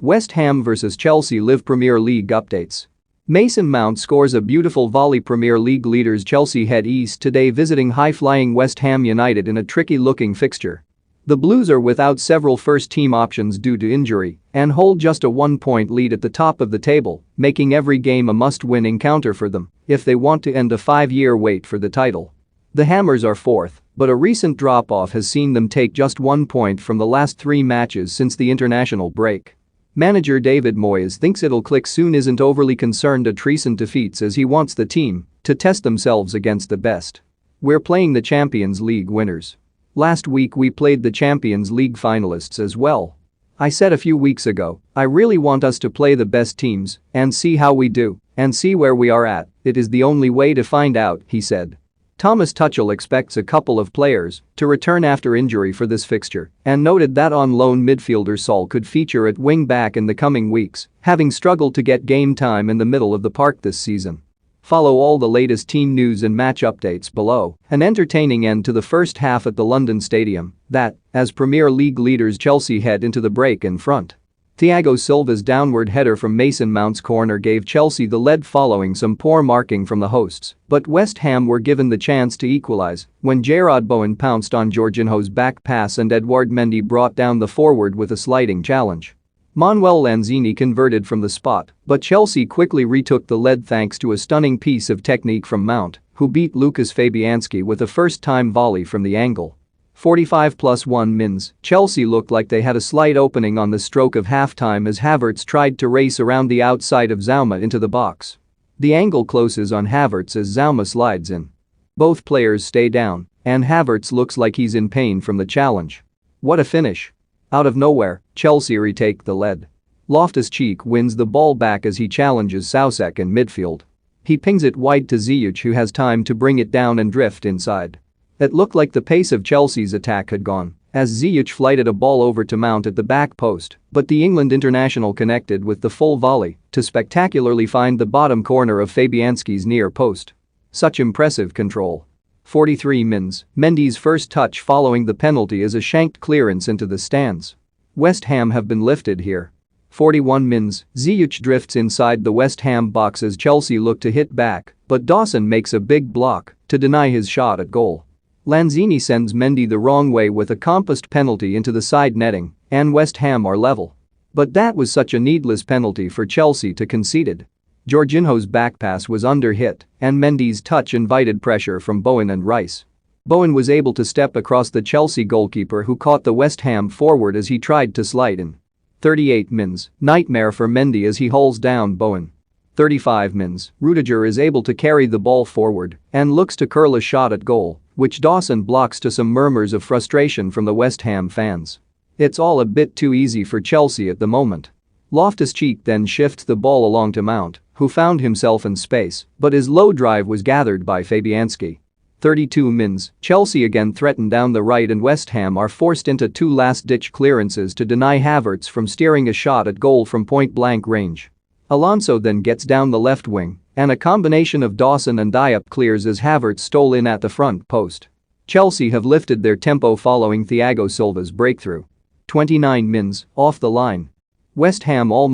West Ham vs Chelsea Live Premier League updates. Mason Mount scores a beautiful volley. Premier League leaders Chelsea head east today visiting high-flying West Ham United in a tricky-looking fixture. The Blues are without several first-team options due to injury and hold just a 1-point lead at the top of the table, making every game a must-win encounter for them if they want to end a 5-year wait for the title. The Hammers are fourth, but a recent drop-off has seen them take just 1 point from the last 3 matches since the international break. Manager David Moyes thinks it'll click soon. Isn't overly concerned at recent defeats as he wants the team to test themselves against the best. We're playing the Champions League winners. Last week we played the Champions League finalists as well. I said a few weeks ago, I really want us to play the best teams and see how we do and see where we are at. It is the only way to find out, he said. Thomas Tuchel expects a couple of players to return after injury for this fixture and noted that on-loan midfielder Saul could feature at wing-back in the coming weeks, having struggled to get game time in the middle of the park this season. Follow all the latest team news and match updates below. An entertaining end to the first half at the London Stadium that, as Premier League leaders Chelsea head into the break in front. Thiago Silva's downward header from Mason Mount's corner gave Chelsea the lead following some poor marking from the hosts, but West Ham were given the chance to equalize when Jarrod Bowen pounced on Jorginho's back pass and Edouard Mendy brought down the forward with a sliding challenge. Manuel Lanzini converted from the spot, but Chelsea quickly retook the lead thanks to a stunning piece of technique from Mount, who beat Lucas Fabianski with a first-time volley from the angle. 45+1 mins, Chelsea looked like they had a slight opening on the stroke of halftime as Havertz tried to race around the outside of Zouma into the box. The angle closes on Havertz as Zouma slides in. Both players stay down, and Havertz looks like he's in pain from the challenge. What a finish. Out of nowhere, Chelsea retake the lead. Loftus-Cheek wins the ball back as he challenges Soucek in midfield. He pings it wide to Ziyech, who has time to bring it down and drift inside. It looked like the pace of Chelsea's attack had gone as Ziyech flighted a ball over to Mount at the back post, but the England international connected with the full volley to spectacularly find the bottom corner of Fabianski's near post. Such impressive control. 43 mins, Mendy's first touch following the penalty is a shanked clearance into the stands. West Ham have been lifted here. 41 mins, Ziyech drifts inside the West Ham box as Chelsea look to hit back, but Dawson makes a big block to deny his shot at goal. Lanzini sends Mendy the wrong way with a compassed penalty into the side netting, and West Ham are level. But that was such a needless penalty for Chelsea to concede. Jorginho's back pass was under-hit, and Mendy's touch invited pressure from Bowen and Rice. Bowen was able to step across the Chelsea goalkeeper, who caught the West Ham forward as he tried to slide in. 38 mins, nightmare for Mendy as he hauls down Bowen. 35 mins, Rudiger is able to carry the ball forward and looks to curl a shot at goal, which Dawson blocks to some murmurs of frustration from the West Ham fans. It's all a bit too easy for Chelsea at the moment. Loftus-Cheek then shifts the ball along to Mount, who found himself in space, but his low drive was gathered by Fabianski. 32 mins, Chelsea again threaten down the right and West Ham are forced into 2 last-ditch clearances to deny Havertz from steering a shot at goal from point-blank range. Alonso then gets down the left wing, and a combination of Dawson and Diop clears as Havertz stole in at the front post. Chelsea have lifted their tempo following Thiago Silva's breakthrough. 29 mins, off the line. West Ham all